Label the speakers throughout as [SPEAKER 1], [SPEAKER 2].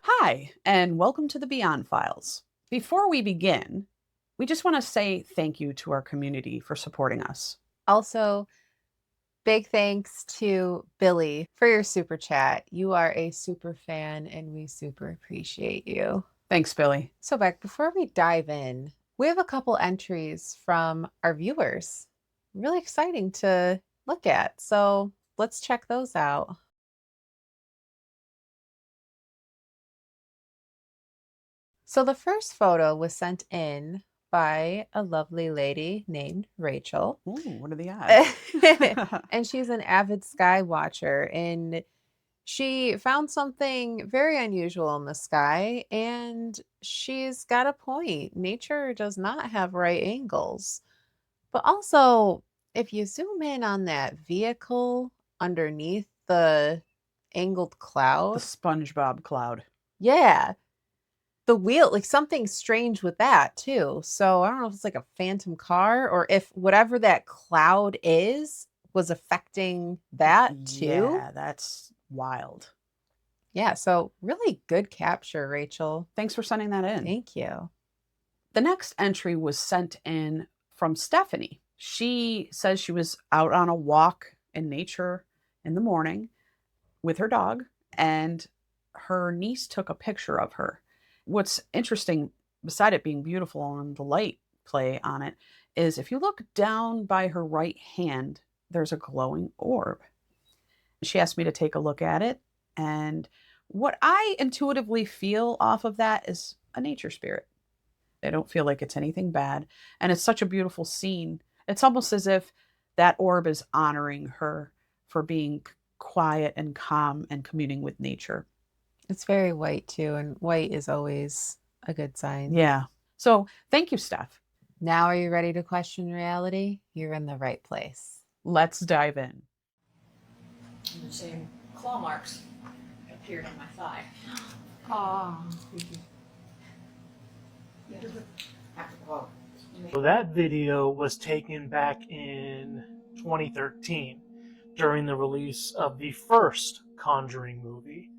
[SPEAKER 1] Hi, and welcome to the Beyond Files. Before we begin, we just want to say thank you to our community for supporting us.
[SPEAKER 2] Also, big thanks to Billy for your super chat. You are a super fan and we super appreciate you.
[SPEAKER 1] Thanks, Billy.
[SPEAKER 2] So, Beck, before we dive in, we have a couple entries from our viewers. Really exciting to look at. So, let's check those out. So, the first photo was sent in by a lovely lady named Rachel.
[SPEAKER 1] Ooh, what are the odds?
[SPEAKER 2] And she's an avid sky watcher. And she found something very unusual in the sky, and she's got a point. Nature does not have right angles. But also, if you zoom in on that vehicle underneath the angled
[SPEAKER 1] The
[SPEAKER 2] cloud,
[SPEAKER 1] SpongeBob cloud.
[SPEAKER 2] yeah, the wheel, like something strange with that too. So I don't know if it's like a phantom car or if whatever that cloud is was affecting that too.
[SPEAKER 1] Yeah, that's wild.
[SPEAKER 2] Yeah, so really good capture, Rachel.
[SPEAKER 1] Thanks for sending that in.
[SPEAKER 2] Thank you.
[SPEAKER 1] The next entry was sent in from Stephanie. She says she was out on a walk in nature in the morning with her dog, and her niece took a picture of her. What's interesting, beside it being beautiful and the light play on it, is if you look down by her right hand, there's a glowing orb. She asked me to take a look at it, and what I intuitively feel off of that is a nature spirit. I don't feel like it's anything bad, and it's such a beautiful scene. It's almost as if that orb is honoring her for being quiet and calm and communing with nature.
[SPEAKER 2] It's very white too, and white is always a good sign.
[SPEAKER 1] Yeah. So thank you, Steph.
[SPEAKER 2] Now, are you ready to question reality? You're in the right place.
[SPEAKER 1] Let's dive in.
[SPEAKER 3] And the same claw marks appeared on my thigh.
[SPEAKER 2] Oh.
[SPEAKER 4] So that video was taken back in 2013 during the release of the first Conjuring movie.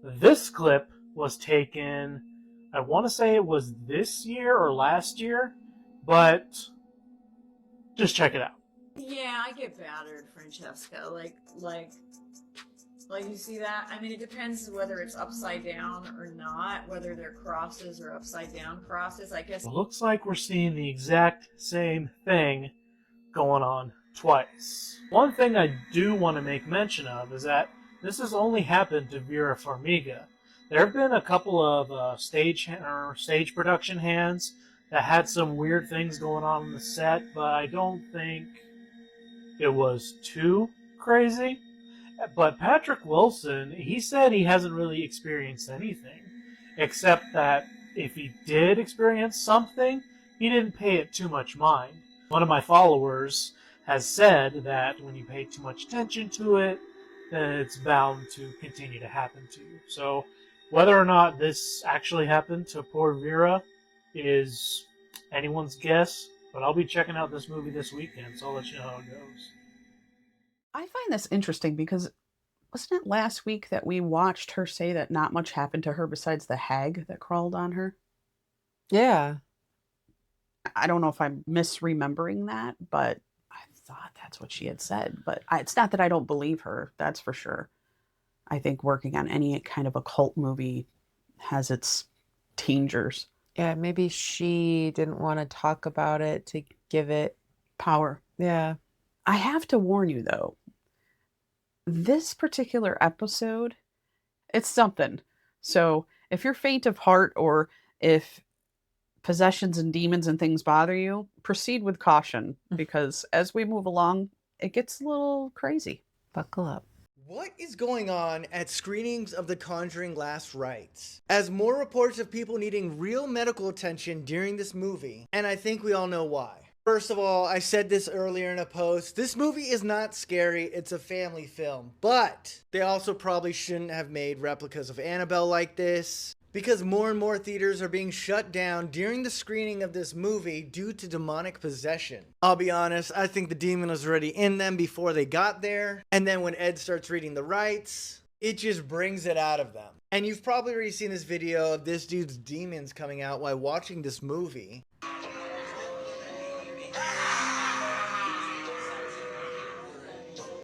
[SPEAKER 4] This clip was taken, I want to say it was this year or last year, but just check it out.
[SPEAKER 3] Yeah, I get battered, Francesca. Like you see that? I mean, it depends whether it's upside down or not, whether they're crosses or upside down crosses. I guess.
[SPEAKER 4] It looks like we're seeing the exact same thing going on twice. One thing I do want to make mention of is that this has only happened to Vera Farmiga. There have been a couple of stage production hands that had some weird things going on the set, but I don't think it was too crazy. But Patrick Wilson, he said he hasn't really experienced anything, except that if he did experience something, he didn't pay it too much mind. One of my followers has said that when you pay too much attention to it, then it's bound to continue to happen to you. So whether or not this actually happened to poor Vera is anyone's guess, but I'll be checking out this movie this weekend, so I'll let you know how it goes.
[SPEAKER 1] I find this interesting because wasn't it last week that we watched her say that not much happened to her besides the hag that crawled on her?
[SPEAKER 2] Yeah.
[SPEAKER 1] I don't know if I'm misremembering that, but I thought that's what she had said. But it's not that I don't believe her, that's for sure. I think working on any kind of occult movie has its dangers.
[SPEAKER 2] Yeah, maybe she didn't want to talk about it to give it
[SPEAKER 1] Power.
[SPEAKER 2] Yeah.
[SPEAKER 1] I have to warn you, though, this particular episode, it's something. So if you're faint of heart or if possessions and demons and things bother you, proceed with caution because as we move along, it gets a little crazy.
[SPEAKER 2] Buckle up.
[SPEAKER 5] What is going on at screenings of The Conjuring Last Rites? As more reports of people needing real medical attention during this movie, and I think we all know why. First of all, I said this earlier in a post, this movie is not scary, it's a family film, but they also probably shouldn't have made replicas of Annabelle like this, because more and more theaters are being shut down during the screening of this movie due to demonic possession. I'll be honest, I think the demon was already in them before they got there, and then when Ed starts reading the rites, It just brings it out of them. And you've probably already seen this video of this dude's demons coming out while watching this movie.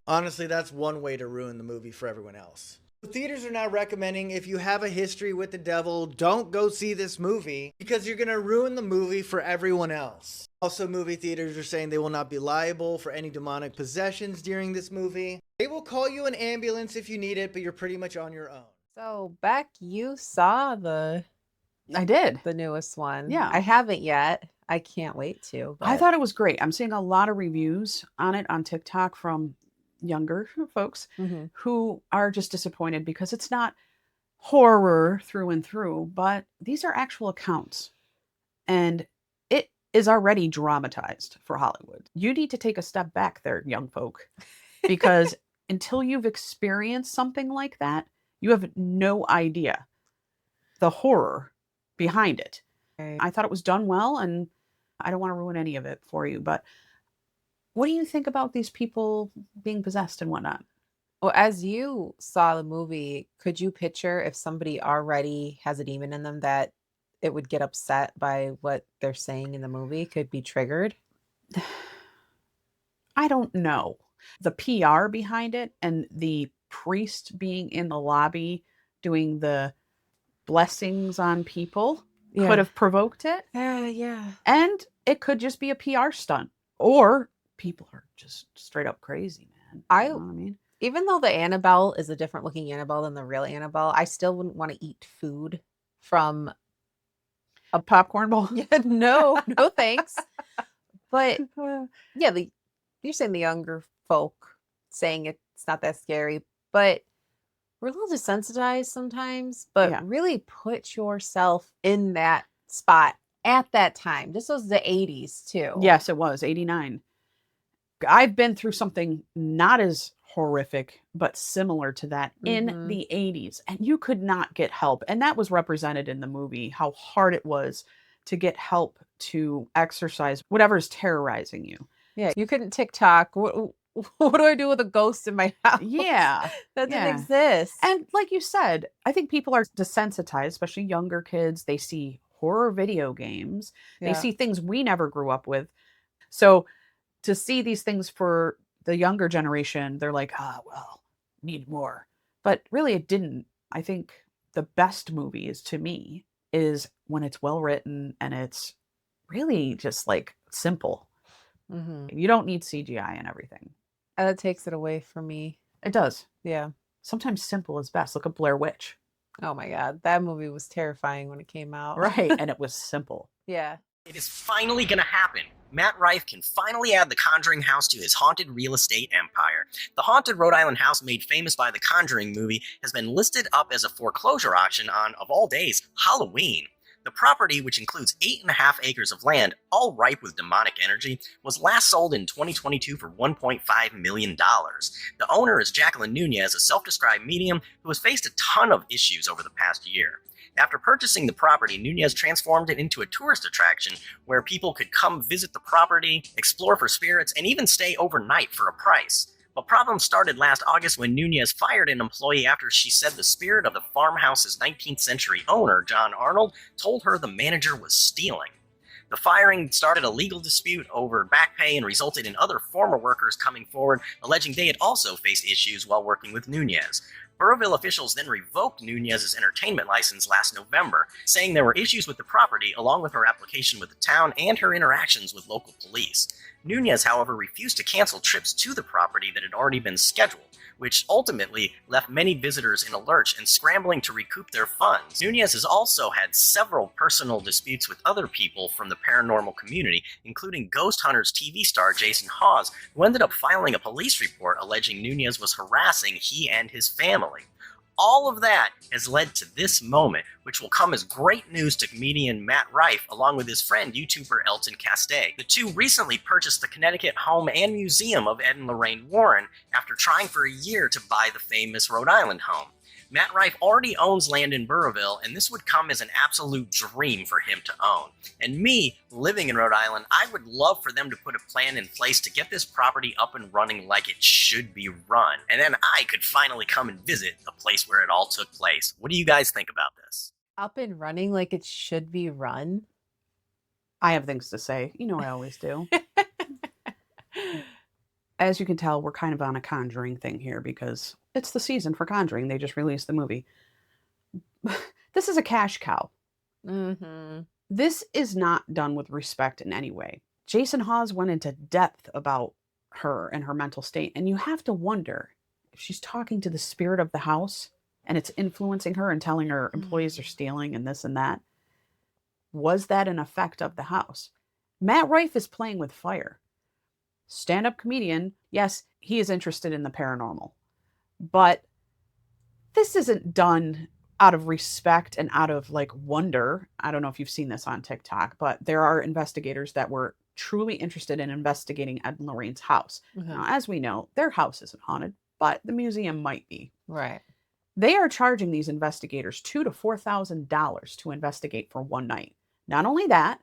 [SPEAKER 5] Honestly, that's one way to ruin the movie for everyone else. Theaters are now recommending if you have a history with the devil, don't go see this movie because you're going to ruin the movie for everyone else. Also, movie theaters are saying they will not be liable for any demonic possessions during this movie. They will call you an ambulance if you need it, but you're pretty much on your own.
[SPEAKER 2] So, Beck, you saw
[SPEAKER 1] I did.
[SPEAKER 2] the newest one.
[SPEAKER 1] Yeah.
[SPEAKER 2] I haven't yet. I can't wait to.
[SPEAKER 1] I
[SPEAKER 2] but-
[SPEAKER 1] thought it was great. I'm seeing a lot of reviews on it on TikTok from younger folks
[SPEAKER 2] Mhm.
[SPEAKER 1] who are just disappointed because it's not horror through and through, but these are actual accounts. And it is already dramatized for Hollywood. You need to take a step back there, young folk, because until you've experienced something like that, you have no idea the horror behind it.
[SPEAKER 2] Right.
[SPEAKER 1] I thought it was done well, and I don't want to ruin any of it for you, but what do you think about these people being possessed and whatnot?
[SPEAKER 2] Well, as you saw the movie, could you picture if somebody already has a demon in them that it would get upset by what they're saying in the movie, could be triggered?
[SPEAKER 1] I don't know. The PR behind it and the priest being in the lobby doing the blessings on people could have provoked it.
[SPEAKER 2] Yeah.
[SPEAKER 1] And it could just be a PR stunt. Or people are just straight up crazy, man. You know what I mean?
[SPEAKER 2] Even though the Annabelle is a different looking Annabelle than the real Annabelle, I still wouldn't want to eat food from
[SPEAKER 1] A popcorn bowl?
[SPEAKER 2] Yeah, no thanks. But yeah, you're saying the younger folk saying it's not that scary, but we're a little desensitized sometimes. But
[SPEAKER 1] Yeah.
[SPEAKER 2] really put yourself in that spot at that time. This was the 80s too.
[SPEAKER 1] Yes, it was 89. I've been through something not as horrific, but similar to that in
[SPEAKER 2] Mhm.
[SPEAKER 1] the 80s. And you could not get help. And that was represented in the movie, how hard it was to get help to exercise whatever's terrorizing you.
[SPEAKER 2] Yeah, you couldn't TikTok. What do I do with a ghost in my house?
[SPEAKER 1] Yeah.
[SPEAKER 2] That didn't
[SPEAKER 1] yeah.
[SPEAKER 2] exist.
[SPEAKER 1] And like you said, I think people are desensitized, especially younger kids. They see horror video games. They see things we never grew up with. So to see these things for the younger generation, they're like, well, need more. But really it didn't. I think the best movies to me is when it's well written and it's really just like simple.
[SPEAKER 2] Mhm.
[SPEAKER 1] You don't need CGI and everything.
[SPEAKER 2] That takes it away from me.
[SPEAKER 1] It does.
[SPEAKER 2] Yeah.
[SPEAKER 1] Sometimes simple is best. Look at Blair Witch.
[SPEAKER 2] Oh my God. That movie was terrifying when it came out.
[SPEAKER 1] Right. And it was simple.
[SPEAKER 2] Yeah.
[SPEAKER 6] It is finally gonna happen. Matt Rife can finally add the Conjuring house to his haunted real estate empire. The haunted Rhode Island house made famous by the Conjuring movie has been listed up as a foreclosure auction on, of all days, Halloween. The property, which includes 8.5 acres of land, all ripe with demonic energy, was last sold in 2022 for $1.5 million. The owner is Jacqueline Nunez, a self-described medium who has faced a ton of issues over the past year. After purchasing the property, Nunez transformed it into a tourist attraction where people could come visit the property, explore for spirits, and even stay overnight for a price. But problems started last August when Nunez fired an employee after she said the spirit of the farmhouse's 19th century owner, John Arnold, told her the manager was stealing. The firing started a legal dispute over back pay and resulted in other former workers coming forward, alleging they had also faced issues while working with Nunez. Burrillville officials then revoked Nunez's entertainment license last November, saying there were issues with the property along with her application with the town and her interactions with local police. Nunez, however, refused to cancel trips to the property that had already been scheduled, which ultimately left many visitors in a lurch and scrambling to recoup their funds. Nunez has also had several personal disputes with other people from the paranormal community, including Ghost Hunters TV star Jason Hawes, who ended up filing a police report alleging Nunez was harassing he and his family. All of that has led to this moment, which will come as great news to comedian Matt Rife along with his friend YouTuber Elton Castay. The two recently purchased the Connecticut home and museum of Ed and Lorraine Warren after trying for a year to buy the famous Rhode Island home. Matt Rife already owns land in Burrillville, and this would come as an absolute dream for him to own. And me, living in Rhode Island, I would love for them to put a plan in place to get this property up and running like it should be run. And then I could finally come and visit the place where it all took place. What do you guys think about this?
[SPEAKER 2] Up and running like it should be run.
[SPEAKER 1] I have things to say. You know I always do. As you can tell, we're kind of on a Conjuring thing here because it's the season for Conjuring. They just released the movie. This is a cash cow.
[SPEAKER 2] Mm-hmm.
[SPEAKER 1] This is not done with respect in any way. Jason Hawes went into depth about her and her mental state, and you have to wonder if she's talking to the spirit of the house and it's influencing her and telling her employees are stealing and this and that. Was that an effect of the house? Matt Rife is playing with fire. Stand-up comedian, yes, he is interested in the paranormal. But this isn't done out of respect and out of like wonder. I don't know if you've seen this on TikTok, but there are investigators that were truly interested in investigating Ed and Lorraine's house.
[SPEAKER 2] Mm-hmm.
[SPEAKER 1] Now, as we know, their house isn't haunted, but the museum might be.
[SPEAKER 2] Right.
[SPEAKER 1] They are charging these investigators $2,000 to $4,000 to investigate for one night. Not only that,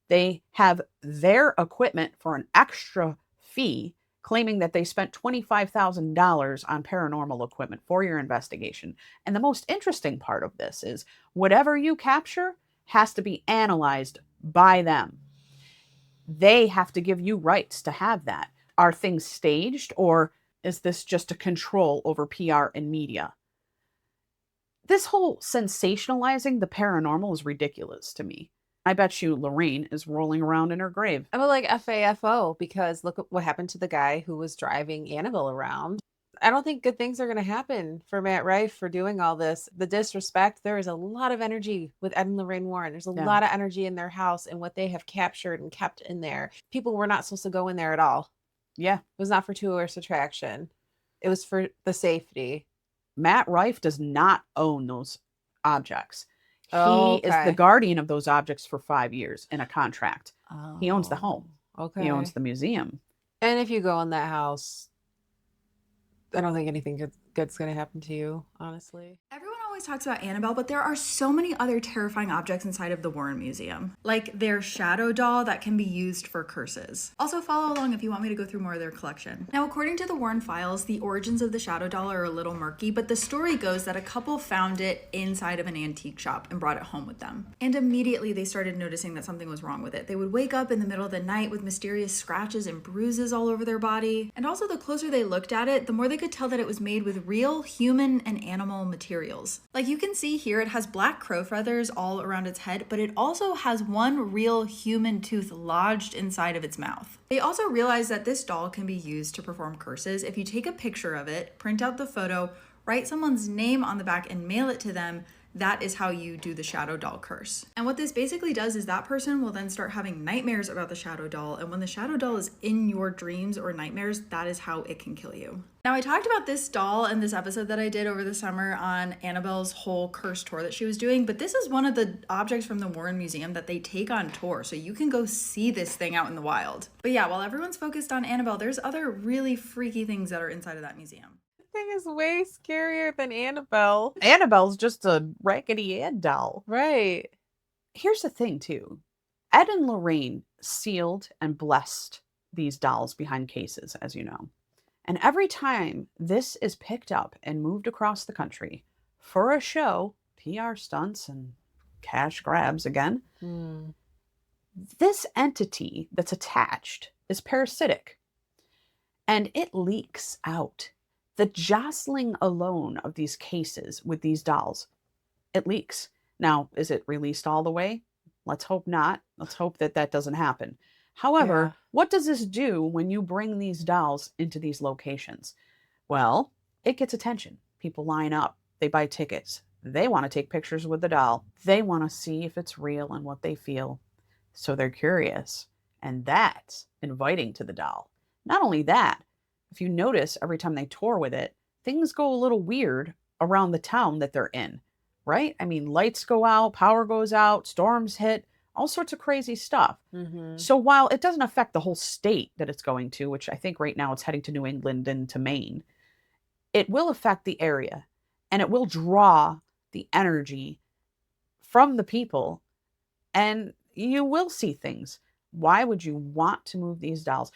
[SPEAKER 1] they have their equipment for an extra fee, claiming that they spent $25,000 on paranormal equipment for your investigation. And the most interesting part of this is whatever you capture has to be analyzed by them. They have to give you rights to have that. Are things staged, or is this just a control over PR and media? This whole sensationalizing the paranormal is ridiculous to me. I bet you Lorraine is rolling around in her grave.
[SPEAKER 2] I'm like FAFO because look at what happened to the guy who was driving Annabelle around. I don't think good things are going to happen for Matt Rife for doing all this. The disrespect, there is a lot of energy with Ed and Lorraine Warren. There's a lot of energy in their house and what they have captured and kept in there. People were not supposed to go in there at all.
[SPEAKER 1] Yeah.
[SPEAKER 2] It was not for tourist attraction. It was for the safety.
[SPEAKER 1] Matt Rife does not own those objects.
[SPEAKER 2] Oh,
[SPEAKER 1] He is the guardian of those objects for 5 years in a contract.
[SPEAKER 2] Oh,
[SPEAKER 1] He owns the home.
[SPEAKER 2] Okay.
[SPEAKER 1] He owns the museum.
[SPEAKER 2] And if you go in that house, I don't think anything good's going to happen to you, honestly.
[SPEAKER 7] Everyone always talks about Annabelle, but there are so many other terrifying objects inside of the Warren Museum, like their shadow doll that can be used for curses. Also, follow along if you want me to go through more of their collection. Now, according to the Warren files, the origins of the shadow doll are a little murky, but the story goes that a couple found it inside of an antique shop and brought it home with them. And immediately they started noticing that something was wrong with it. They would wake up in the middle of the night with mysterious scratches and bruises all over their body. And also, the closer they looked at it, the more they could tell that it was made with real human and animal materials. Like you can see here, it has black crow feathers all around its head, but it also has one real human tooth lodged inside of its mouth. They also realized that this doll can be used to perform curses. If you take a picture of it, print out the photo, write someone's name on the back and mail it to them, that is how you do the shadow doll curse. And what this basically does is that person will then start having nightmares about the shadow doll, and when the shadow doll is in your dreams or nightmares, that is how it can kill you. Now, I talked about this doll in this episode that I did over the summer on Annabelle's whole curse tour that she was doing, but this is one of the objects from the Warren Museum that they take on tour, so you can go see this thing out in the wild. But yeah, while everyone's focused on Annabelle, there's other really freaky things that are inside of that museum.
[SPEAKER 2] Thing is way scarier than Annabelle.
[SPEAKER 1] Annabelle's just a Raggedy Ann doll.
[SPEAKER 2] Right.
[SPEAKER 1] Here's the thing, too. Ed and Lorraine sealed and blessed these dolls behind cases, as you know. And every time this is picked up and moved across the country for a show, PR stunts and cash grabs again, this entity that's attached is parasitic. And it leaks out. The jostling alone of these cases with these dolls, it leaks. Now, is it released all the way? Let's hope not. Let's hope that that doesn't happen. However, what does this do when you bring these dolls into these locations? Well, it gets attention. People line up. They buy tickets. They want to take pictures with the doll. They want to see if it's real and what they feel. So they're curious. And that's inviting to the doll. Not only that, if you notice, every time they tour with it, things go a little weird around the town that they're in. right? I mean, lights go out, power goes out, storms hit, all sorts of crazy stuff.
[SPEAKER 2] Mm-hmm.
[SPEAKER 1] So while it doesn't affect the whole state that it's going to, which I think right now it's heading to New England and to Maine, it will affect the area and it will draw the energy from the people and you will see things. Why would you want to move these dolls?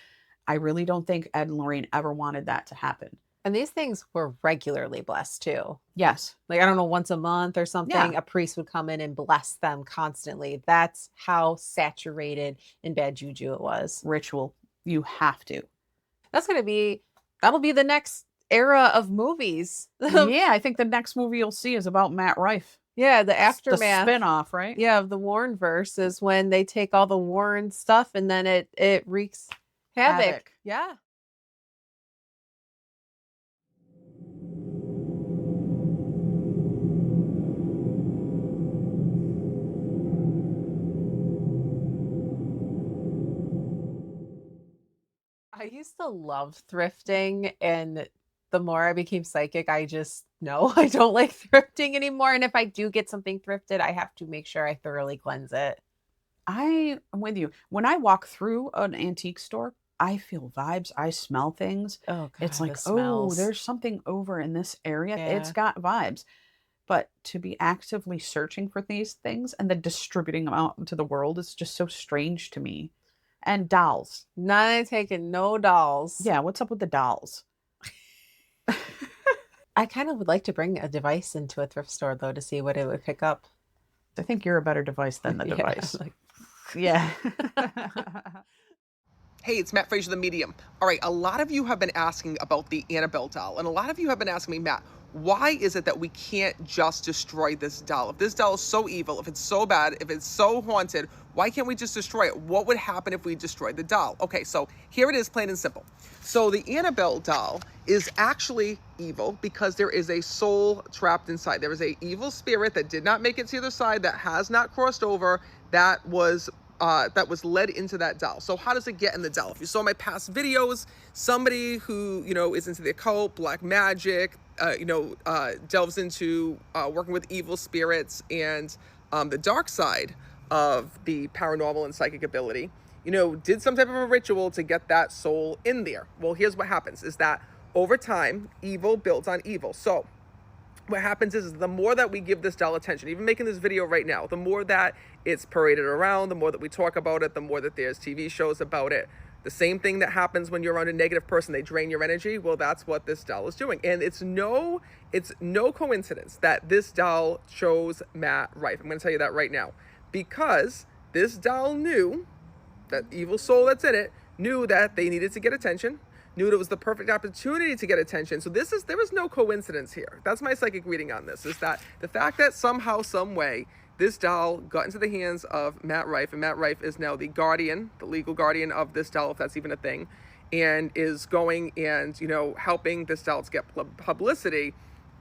[SPEAKER 1] I really don't think Ed and Lorraine ever wanted that to happen.
[SPEAKER 2] And these things were regularly blessed too.
[SPEAKER 1] Yes.
[SPEAKER 2] Like, I don't know, once a month or something,
[SPEAKER 1] Yeah.
[SPEAKER 2] a priest would come in and bless them constantly. That's how saturated in bad juju it was.
[SPEAKER 1] Ritual. You have to.
[SPEAKER 2] That'll be the next era of movies.
[SPEAKER 1] Yeah, I think the next movie you'll see is about Matt Rife.
[SPEAKER 2] Yeah, the
[SPEAKER 1] The
[SPEAKER 2] aftermath.
[SPEAKER 1] spin-off, right?
[SPEAKER 2] Yeah, of the Warren verse is when they take all the Warren stuff and then it wreaks havoc. Yeah. I used to love thrifting, and the more I became psychic, I just no, I don't like thrifting anymore. And if I do get something thrifted, I have to make sure I thoroughly cleanse it.
[SPEAKER 1] I am with you. When I walk through an antique store, I feel vibes. I smell things.
[SPEAKER 2] Oh, God,
[SPEAKER 1] It's like,
[SPEAKER 2] the
[SPEAKER 1] oh,
[SPEAKER 2] smells.
[SPEAKER 1] there's something over in this area.
[SPEAKER 2] Yeah.
[SPEAKER 1] It's got vibes. But to be actively searching for these things and then distributing them out into the world is just so strange to me. And dolls.
[SPEAKER 2] Not taking no dolls.
[SPEAKER 1] Yeah, what's up with the dolls?
[SPEAKER 2] I kind of would like to bring a device into a thrift store though to see what it would pick up.
[SPEAKER 1] I think you're a better device than the
[SPEAKER 2] Yeah,
[SPEAKER 1] device.
[SPEAKER 2] like-
[SPEAKER 1] Yeah.
[SPEAKER 8] Hey, it's Matt Frazier, the medium. All right, a lot of you have been asking about the Annabelle doll, and a lot of you have been asking me, Matt, why is it that we can't just destroy this doll? If this doll is so evil, if it's so bad, if it's so haunted, why can't we just destroy it? What would happen if we destroyed the doll? Okay, so here it is, plain and simple. So the Annabelle doll is actually evil because there is a soul trapped inside. There is an evil spirit that did not make it to the other side, that has not crossed over, that was led into that doll. So how does it get in the doll? If you saw my past videos, somebody who, is into the occult, black magic, delves into working with evil spirits and the dark side of the paranormal and psychic ability, did some type of a ritual to get that soul in there. Well, here's what happens is that over time, evil builds on evil. So what happens is the more that we give this doll attention, even making this video right now, the more that it's paraded around, the more that we talk about it, the more that there's TV shows about it. The same thing that happens when you're around a negative person, they drain your energy. Well, that's what this doll is doing. And it's no coincidence that this doll chose Matt Rife. I'm going to tell you that right now. Because this doll knew, that evil soul that's in it, knew that they needed to get attention, knew it was the perfect opportunity to get attention. So there is no coincidence here. That's my psychic reading on this, is that the fact that somehow, some way, this doll got into the hands of Matt Rife, and Matt Rife is now the guardian, the legal guardian of this doll, if that's even a thing, and is going and, helping this doll to get publicity.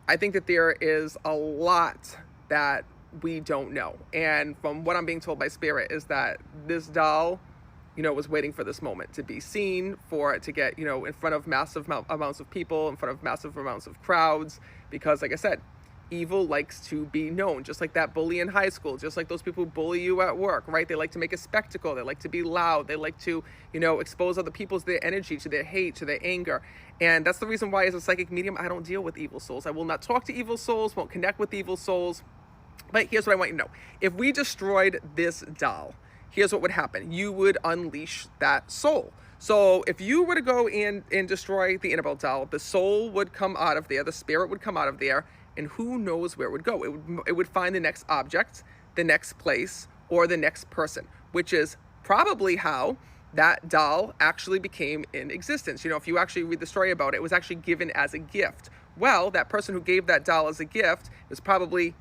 [SPEAKER 8] I think that there is a lot that we don't know. And from what I'm being told by Spirit is that this doll, was waiting for this moment to be seen, for it to get, in front of massive amounts of people, in front of massive amounts of crowds, because like I said, evil likes to be known, just like that bully in high school, just like those people who bully you at work, right? They like to make a spectacle. They like to be loud. They like to, expose other people's, their energy, to their hate, to their anger. And that's the reason why as a psychic medium, I don't deal with evil souls. I will not talk to evil souls, won't connect with evil souls. But here's what I want you to know. If we destroyed this doll, here's what would happen. You would unleash that soul. So if you were to go in and destroy the Annabelle doll, the soul would come out of there, the spirit would come out of there, and who knows where it would go. It would find the next object, the next place, or the next person, which is probably how that doll actually became in existence. If you actually read the story about it, it was actually given as a gift. Well, that person who gave that doll as a gift was probably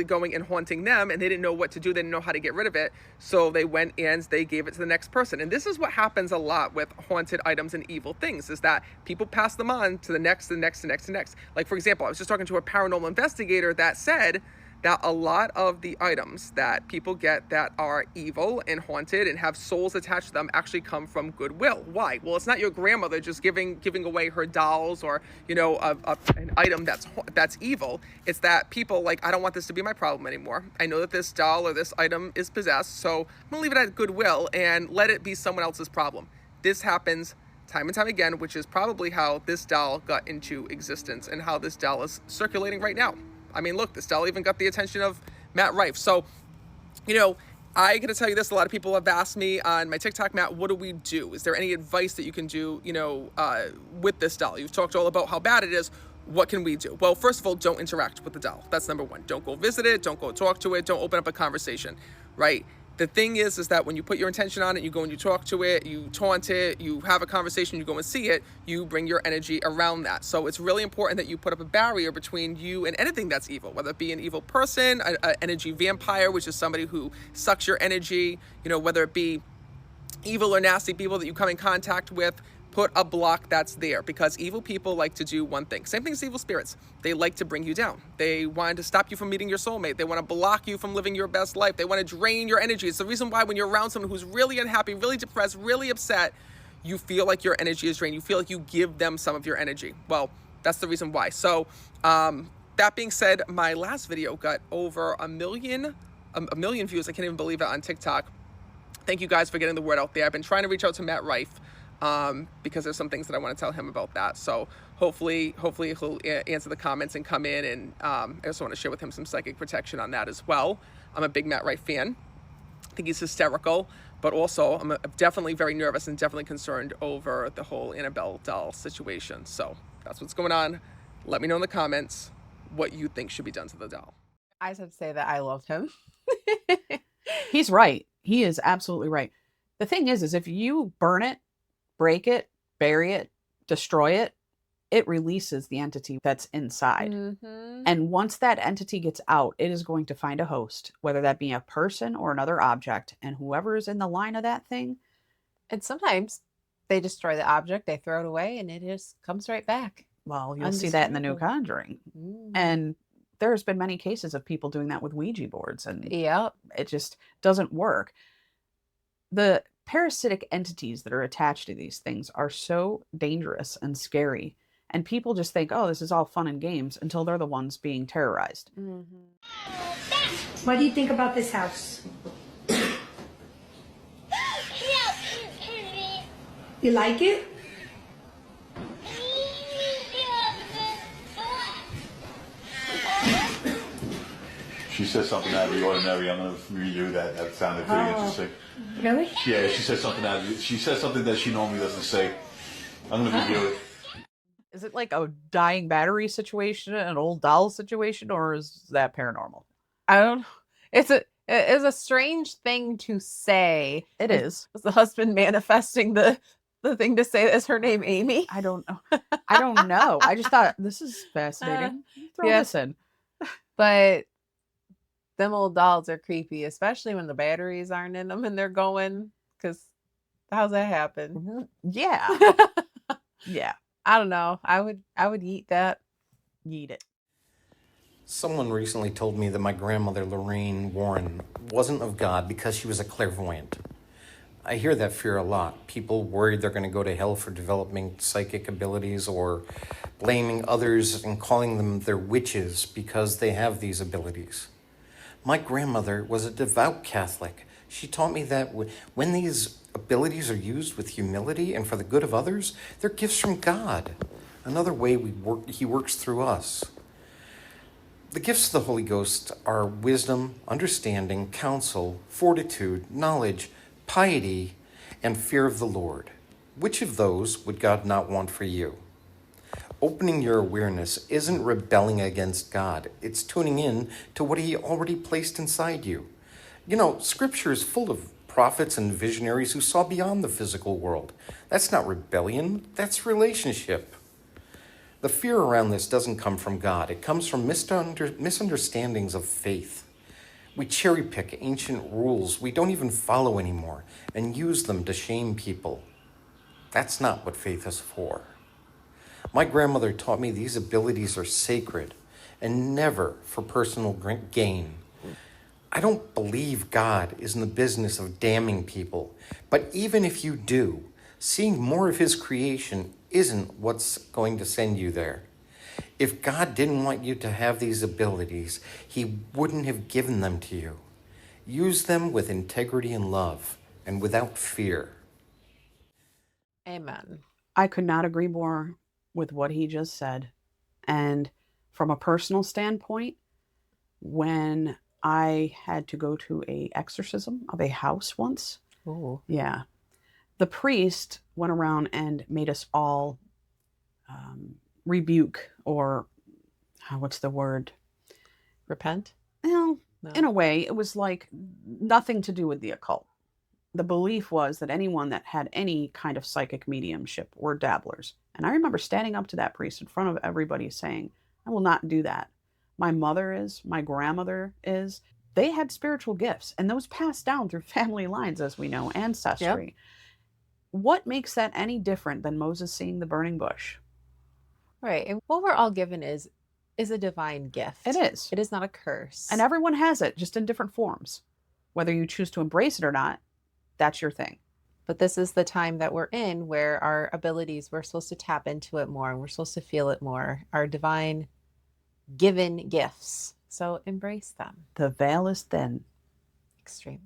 [SPEAKER 8] going and haunting them, and they didn't know what to do. They didn't know how to get rid of it. So they went and they gave it to the next person. And this is what happens a lot with haunted items and evil things, is that people pass them on to the next, the next, the next, the next. Like, for example, I was just talking to a paranormal investigator that said that a lot of the items that people get that are evil and haunted and have souls attached to them actually come from goodwill. Why? Well, it's not your grandmother just giving away her dolls or, you know, an item that's evil. It's that people like, I don't want this to be my problem anymore. I know that this doll or this item is possessed, so I'm gonna leave it at goodwill and let it be someone else's problem. This happens time and time again, which is probably how this doll got into existence and how this doll is circulating right now. I mean, look, this doll even got the attention of Matt Rife. So, you know, I got to tell you this. A lot of people have asked me on my TikTok, Matt, what do we do? Is there any advice that you can do, you know, with this doll? You've talked all about how bad it is. What can we do? Well, first of all, don't interact with the doll. That's number one. Don't go visit it. Don't go talk to it. Don't open up a conversation, right? The thing is that when you put your intention on it, you go and you talk to it, you taunt it, you have a conversation, you go and see it, you bring your energy around that. So it's really important that you put up a barrier between you and anything that's evil, whether it be an evil person, an energy vampire, which is somebody who sucks your energy, you know, whether it be evil or nasty people that you come in contact with. Put a block that's there, because evil people like to do one thing. Same thing as evil spirits. They like to bring you down. They want to stop you from meeting your soulmate. They want to block you from living your best life. They want to drain your energy. It's the reason why when you're around someone who's really unhappy, really depressed, really upset, you feel like your energy is drained. You feel like you give them some of your energy. Well, that's the reason why. So that being said, my last video got over a million views. I can't even believe it, on TikTok. Thank you guys for getting the word out there. I've been trying to reach out to Matt Rife, because there's some things that I want to tell him about that. So hopefully he'll answer the comments and come in, and I also want to share with him some psychic protection on that as well. I'm a big Matt Rife fan. I think he's hysterical, but also I'm definitely very nervous and definitely concerned over the whole Annabelle doll situation. So that's what's going on. Let me know in the comments what you think should be done to the doll.
[SPEAKER 2] I just have to say that I love him.
[SPEAKER 1] He's right. He is absolutely right. The thing is if you burn it, break it, bury it, destroy it, it releases the entity that's inside.
[SPEAKER 2] Mm-hmm.
[SPEAKER 1] And once that entity gets out, it is going to find a host, whether that be a person or another object. And whoever is in the line of that thing.
[SPEAKER 2] And sometimes they destroy the object, they throw it away, and it just comes right back.
[SPEAKER 1] Well, you'll see that in the new Conjuring.
[SPEAKER 2] Mm.
[SPEAKER 1] And there's been many cases of people doing that with Ouija boards. And
[SPEAKER 2] Yep.
[SPEAKER 1] it just doesn't work. The parasitic entities that are attached to these things are so dangerous and scary. And people just think, oh, this is all fun and games, until they're the ones being terrorized.
[SPEAKER 2] Mm-hmm.
[SPEAKER 9] What do you think about this house? You like it?
[SPEAKER 10] She said something out of the ordinary. I'm going to redo that. That sounded pretty interesting.
[SPEAKER 9] Really?
[SPEAKER 10] Yeah, she said something she said something that she normally doesn't say. I'm going to review it.
[SPEAKER 1] Is it like a dying battery situation, an old doll situation, or is that paranormal?
[SPEAKER 2] I don't know. It's a strange thing to say.
[SPEAKER 1] It is.
[SPEAKER 2] Was the husband manifesting the thing to say is her name Amy?
[SPEAKER 1] I don't know. I don't know. I just thought this is fascinating. Throw this in.
[SPEAKER 2] But them old dolls are creepy, especially when the batteries aren't in them and they're going, because how's that happen?
[SPEAKER 1] Yeah. Yeah.
[SPEAKER 2] I don't know. I would eat that.
[SPEAKER 1] Eat it.
[SPEAKER 11] Someone recently told me that my grandmother, Lorraine Warren, wasn't of God because she was a clairvoyant. I hear that fear a lot. People worried they're going to go to hell for developing psychic abilities, or blaming others and calling them their witches because they have these abilities. My grandmother was a devout Catholic. She taught me that when these abilities are used with humility and for the good of others, they're gifts from God. Another way He works through us. The gifts of the Holy Ghost are wisdom, understanding, counsel, fortitude, knowledge, piety, and fear of the Lord. Which of those would God not want for you? Opening your awareness isn't rebelling against God. It's tuning in to what He already placed inside you. You know, Scripture is full of prophets and visionaries who saw beyond the physical world. That's not rebellion, that's relationship. The fear around this doesn't come from God. It comes from misunderstandings of faith. We cherry pick ancient rules we don't even follow anymore and use them to shame people. That's not what faith is for. My grandmother taught me these abilities are sacred, and never for personal gain. I don't believe God is in the business of damning people, but even if you do, seeing more of his creation isn't what's going to send you there. If God didn't want you to have these abilities, he wouldn't have given them to you. Use them with integrity and love, and without fear.
[SPEAKER 2] Amen.
[SPEAKER 1] I could not agree more with what he just said. And from a personal standpoint, when I had to go to a exorcism of a house once,
[SPEAKER 2] Ooh.
[SPEAKER 1] yeah, the priest went around and made us all rebuke, or what's the word?
[SPEAKER 2] Repent?
[SPEAKER 1] Well,
[SPEAKER 2] No.
[SPEAKER 1] in a way, it was like nothing to do with the occult. The belief was that anyone that had any kind of psychic mediumship were dabblers. And I remember standing up to that priest in front of everybody saying, I will not do that. My mother is, my grandmother is. They had spiritual gifts, and those passed down through family lines, as we know, ancestry.
[SPEAKER 2] Yep.
[SPEAKER 1] What makes that any different than Moses seeing the burning bush?
[SPEAKER 2] Right. And what we're all given is a divine gift.
[SPEAKER 1] It is.
[SPEAKER 2] It is not a curse.
[SPEAKER 1] And everyone has it, just in different forms. Whether you choose to embrace it or not, that's your thing.
[SPEAKER 2] But this is the time that we're in where our abilities, we're supposed to tap into it more. We're supposed to feel it more. Our divine given gifts. So embrace them.
[SPEAKER 1] The veil is thin.
[SPEAKER 2] Extremely.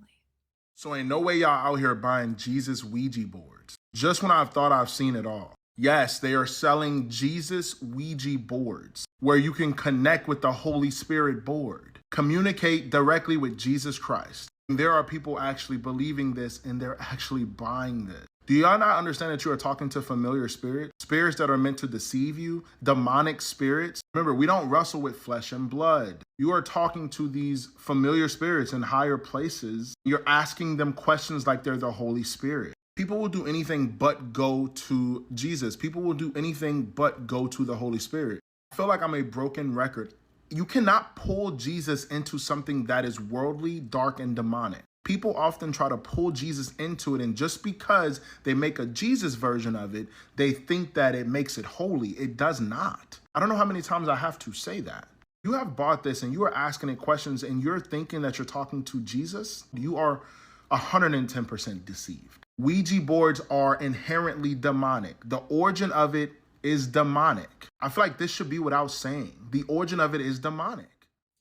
[SPEAKER 12] So ain't no way y'all out here buying Jesus Ouija boards. Just when I've thought I've seen it all. Yes, they are selling Jesus Ouija boards where you can connect with the Holy Spirit board, communicate directly with Jesus Christ. There are people actually believing this, and they're actually buying this. Do y'all not understand that you are talking to familiar spirits? Spirits that are meant to deceive you, demonic spirits. Remember, we don't wrestle with flesh and blood. You are talking to these familiar spirits in higher places. You're asking them questions like they're the Holy Spirit. People will do anything but go to Jesus. People will do anything but go to the Holy Spirit. I feel like I'm a broken record. You cannot pull Jesus into something that is worldly, dark, and demonic. People often try to pull Jesus into it, and just because they make a Jesus version of it, they think that it makes it holy. It does not. I don't know how many times I have to say that. You have bought this and you are asking it questions and you're thinking that you're talking to Jesus. You are 110% deceived. Ouija boards are inherently demonic. The origin of it is demonic. I feel like this should be without saying. The origin of it is demonic.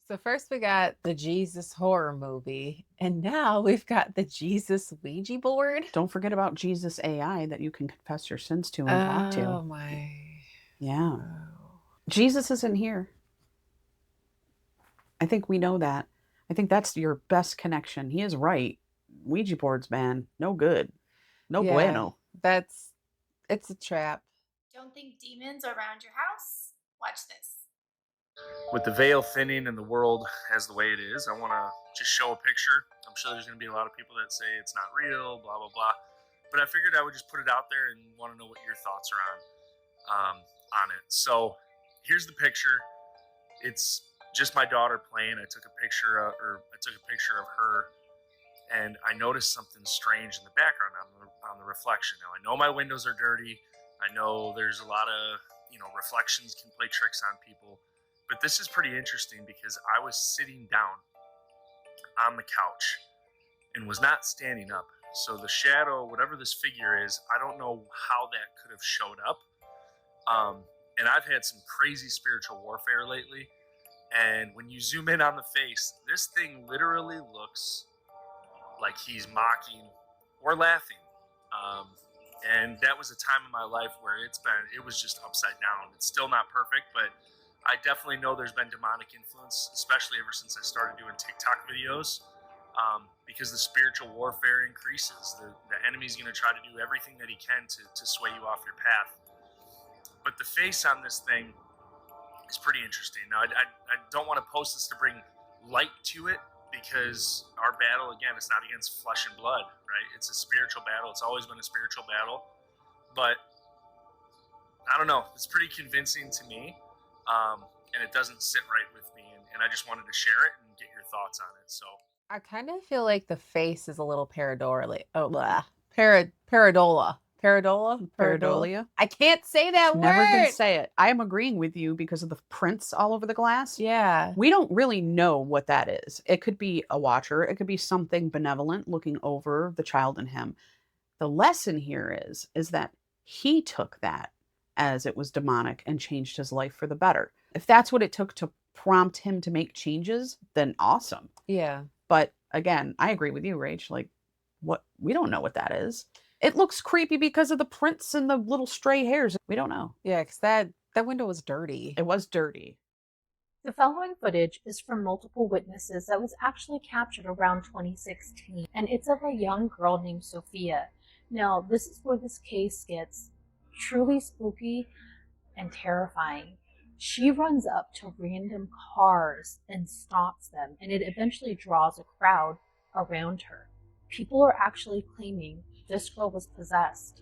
[SPEAKER 2] So first we got the Jesus horror movie, and now we've got the Jesus Ouija board.
[SPEAKER 1] Don't forget about Jesus AI that you can confess your sins to and talk to.
[SPEAKER 2] Oh my.
[SPEAKER 1] Yeah. Jesus isn't here. I think we know that. I think that's your best connection. He is right. Ouija boards, man, no good. No bueno.
[SPEAKER 2] It's a trap.
[SPEAKER 13] Don't think demons are around your house? Watch this.
[SPEAKER 14] With the veil thinning and the world as the way it is, I want to just show a picture. I'm sure there's going to be a lot of people that say it's not real, blah, blah, blah. But I figured I would just put it out there and want to know what your thoughts are on it. So here's the picture. It's just my daughter playing. I took a picture of her, and I noticed something strange in the background on the reflection. Now, I know my windows are dirty. I know there's a lot of, reflections can play tricks on people. But this is pretty interesting because I was sitting down on the couch and was not standing up. So the shadow, whatever this figure is, I don't know how that could have showed up. And I've had some crazy spiritual warfare lately. And when you zoom in on the face, this thing literally looks like he's mocking or laughing. And that was a time in my life where it was just upside down. It's still not perfect, but I definitely know there's been demonic influence, especially ever since I started doing TikTok videos, because the spiritual warfare increases. The enemy's going to try to do everything that he can to sway you off your path. But the face on this thing is pretty interesting. Now, I don't want to post this to bring light to it, because our battle, again, it's not against flesh and blood, right? It's a spiritual battle. It's always been a spiritual battle. But I don't know. It's pretty convincing to me. And it doesn't sit right with me. And I just wanted to share it and get your thoughts on it. So
[SPEAKER 2] I kind of feel like the face is a little paradola. Pareidolia?
[SPEAKER 1] Pareidolia.
[SPEAKER 2] I can't say that word.
[SPEAKER 1] Never can say it. I am agreeing with you because of the prints all over the glass.
[SPEAKER 2] Yeah.
[SPEAKER 1] We don't really know what that is. It could be a watcher. It could be something benevolent looking over the child in him. The lesson here is that he took that as it was demonic and changed his life for the better. If that's what it took to prompt him to make changes, then awesome.
[SPEAKER 2] Yeah.
[SPEAKER 1] But again, I agree with you, Rach. Like, what, we don't know what that is. It looks creepy because of the prints and the little stray hairs. We don't know.
[SPEAKER 2] Yeah, because that window was dirty.
[SPEAKER 1] It was dirty.
[SPEAKER 15] The following footage is from multiple witnesses that was actually captured around 2016, and it's of a young girl named Sophia. Now, this is where this case gets truly spooky and terrifying. She runs up to random cars and stops them, and it eventually draws a crowd around her. People are actually claiming this girl was possessed.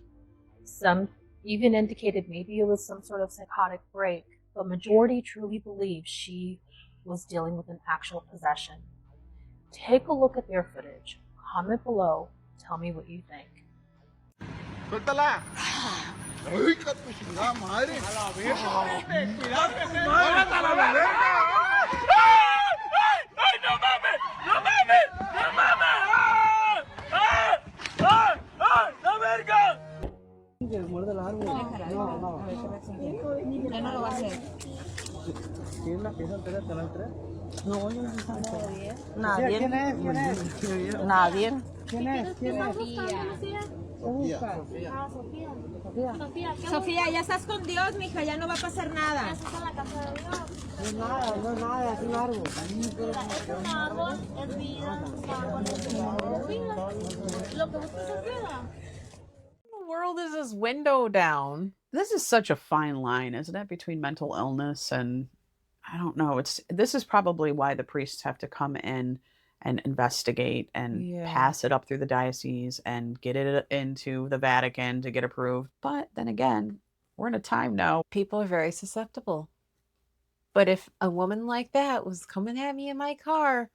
[SPEAKER 15] Some even indicated maybe it was some sort of psychotic break, but majority truly believe she was dealing with an actual possession. Take a look at their footage. Comment below. Tell me what you think.
[SPEAKER 16] Suéltala. Ay, hija de tu chingada madre. A la verga. Cuidado que se mueve a la verga. ¡Ay! ¡Ay, no mames! ¡No mames! ¡No mames! ¡Ah! ¡Ah! ¡Ah! ¡La verga! Muerde el árbol. No.
[SPEAKER 17] Ya no lo va a hacer.
[SPEAKER 16] ¿Quién la pieza entera te la entré?
[SPEAKER 17] No, yo no sé
[SPEAKER 16] Nadie. ¿Quién es?
[SPEAKER 17] Nadie.
[SPEAKER 16] ¿Quién es?
[SPEAKER 17] Sofía, ya estás con Dios, mija, ya no va a pasar nada.
[SPEAKER 16] No es nada, es un árbol.
[SPEAKER 17] Es un árbol, es vida, es vida. Lo que buscas es vida.
[SPEAKER 2] The world is this window down.
[SPEAKER 1] This is such a fine line, isn't it, between mental illness and, I don't know. This is probably why the priests have to come in and investigate and pass it up through the diocese and get it into the Vatican to get approved. But then again, we're in a time now.
[SPEAKER 2] People are very susceptible. But if a woman like that was coming at me in my car,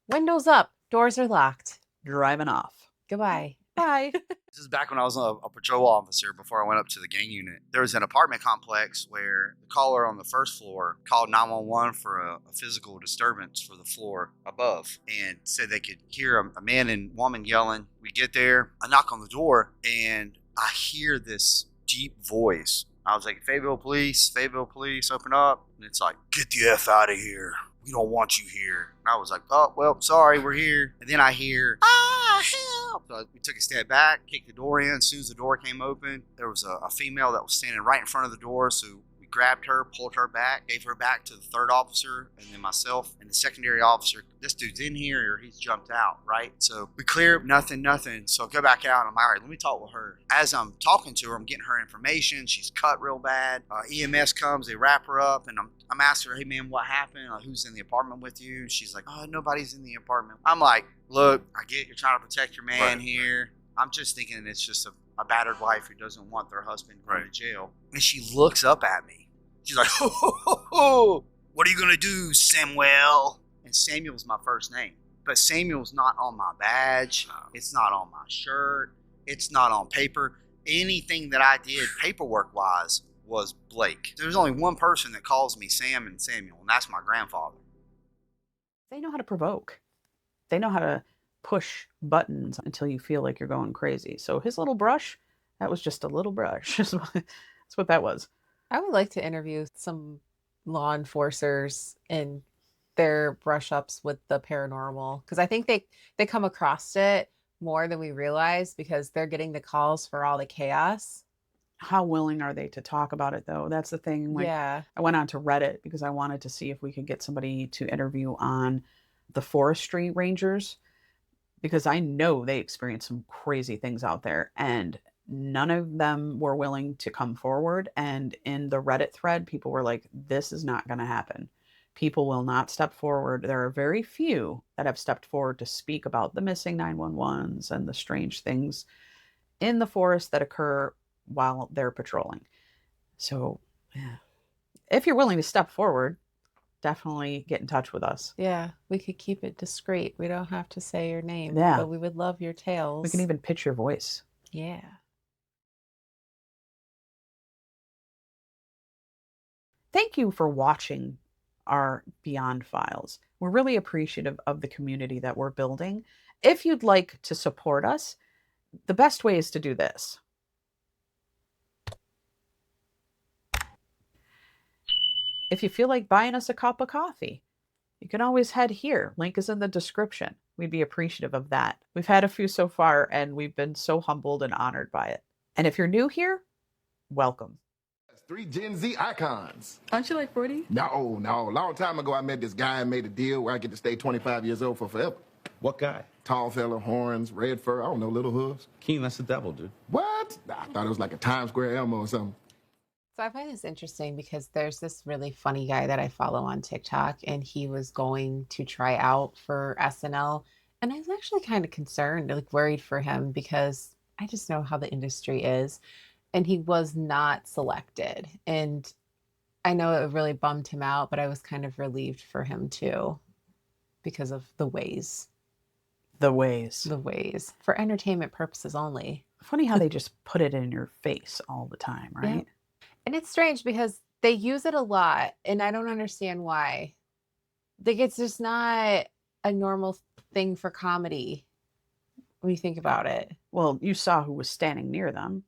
[SPEAKER 2] windows up, doors are locked.
[SPEAKER 1] Driving off.
[SPEAKER 2] Goodbye.
[SPEAKER 1] Bye.
[SPEAKER 18] This is back when I was a patrol officer before I went up to the gang unit. There was an apartment complex where the caller on the first floor called 911 for a physical disturbance for the floor above and said they could hear a man and woman yelling. We get there, I knock on the door, and I hear this deep voice. I was like, Fayetteville police, open up. And it's like, get the F out of here. We don't want you here. And I was like, oh, well, sorry, we're here. And then I hear, help. So we took a step back, kicked the door in. As soon as the door came open, there was a female that was standing right in front of the door. So we grabbed her, pulled her back, gave her back to the third officer, and then myself and the secondary officer. This dude's in here or he's jumped out, right? So we clear up, nothing. So I go back out. I'm like, all right, let me talk with her. As I'm talking to her, I'm getting her information. She's cut real bad. EMS comes, they wrap her up, and I'm asking her, hey, man, what happened? Who's in the apartment with you? And she's like, oh, nobody's in the apartment. I'm like, look, I get you're trying to protect your man here. I'm just thinking it's just a battered wife who doesn't want their husband going to jail. And she looks up at me. She's like, ho, what are you going to do, Samuel? And Samuel's my first name. But Samuel's not on my badge. It's not on my shirt. It's not on paper. Anything that I did paperwork-wise was Blake. There's only one person that calls me Sam and Samuel, and that's my grandfather.
[SPEAKER 1] They know how to provoke. They know how to push buttons until you feel like you're going crazy. So his little brush, that was just a little brush. That's what that was.
[SPEAKER 2] I would like to interview some law enforcers and their brush ups with the paranormal, because I think they come across it more than we realize because they're getting the calls for all the chaos.
[SPEAKER 1] How willing are they to talk about it, though? That's the thing. Like,
[SPEAKER 2] yeah.
[SPEAKER 1] I went on to Reddit because I wanted to see if we could get somebody to interview on the forestry rangers, because I know they experience some crazy things out there, and none of them were willing to come forward. And in the Reddit thread, people were like, this is not going to happen. People will not step forward. There are very few that have stepped forward to speak about the missing 911s and the strange things in the forest that occur while they're patrolling. So, yeah. If you're willing to step forward, definitely get in touch with us.
[SPEAKER 2] Yeah, we could keep it discreet. We don't have to say your name.
[SPEAKER 1] Yeah.
[SPEAKER 2] But we would love your tales.
[SPEAKER 1] We can even pitch your voice.
[SPEAKER 2] Yeah.
[SPEAKER 1] Thank you for watching our Beyond Files. We're really appreciative of the community that we're building. If you'd like to support us, the best way is to do this. If you feel like buying us a cup of coffee, you can always head here. Link is in the description. We'd be appreciative of that. We've had a few so far, and we've been so humbled and honored by it. And if you're new here, welcome.
[SPEAKER 19] 3 Gen Z icons.
[SPEAKER 20] Aren't you like 40?
[SPEAKER 19] No. Long time ago, I met this guy and made a deal where I get to stay 25 years old for forever.
[SPEAKER 21] What guy?
[SPEAKER 19] Tall fella, horns, red fur, I don't know, little hooves.
[SPEAKER 21] Keen, that's the devil, dude.
[SPEAKER 19] What? I thought it was like a Times Square Elmo or something.
[SPEAKER 2] So I find this interesting because there's this really funny guy that I follow on TikTok, and he was going to try out for SNL. And I was actually kind of concerned, like worried for him, because I just know how the industry is. And he was not selected. And I know it really bummed him out, but I was kind of relieved for him too, because of the ways.
[SPEAKER 1] The ways.
[SPEAKER 2] The ways. For entertainment purposes only.
[SPEAKER 1] Funny how they just put it in your face all the time, right?
[SPEAKER 2] Yeah. And it's strange because they use it a lot, and I don't understand why. Like, it's just not a normal thing for comedy when you think about it.
[SPEAKER 1] Well, you saw who was standing near them.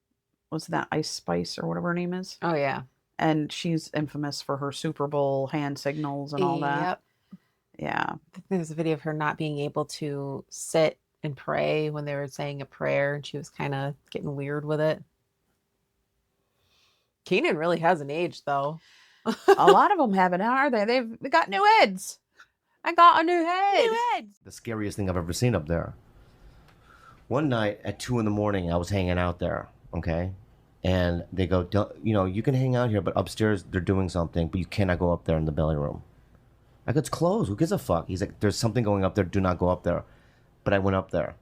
[SPEAKER 1] Was that Ice Spice or whatever her name is?
[SPEAKER 2] Oh, yeah.
[SPEAKER 1] And she's infamous for her Super Bowl hand signals and all that.
[SPEAKER 2] Yep.
[SPEAKER 1] Yeah.
[SPEAKER 2] There's a video of her not being able to sit and pray when they were saying a prayer, and she was kind of getting weird with it. Keenan really hasn't aged, though.
[SPEAKER 1] A lot of them haven't, are they? They've got new heads. I got a new head. New heads.
[SPEAKER 22] The scariest thing I've ever seen up there. One night at 2 a.m, I was hanging out there, okay? And they go, you know, you can hang out here, but upstairs they're doing something, but you cannot go up there in the belly room. I go, it's closed. Who gives a fuck? He's like, there's something going up there. Do not go up there. But I went up there.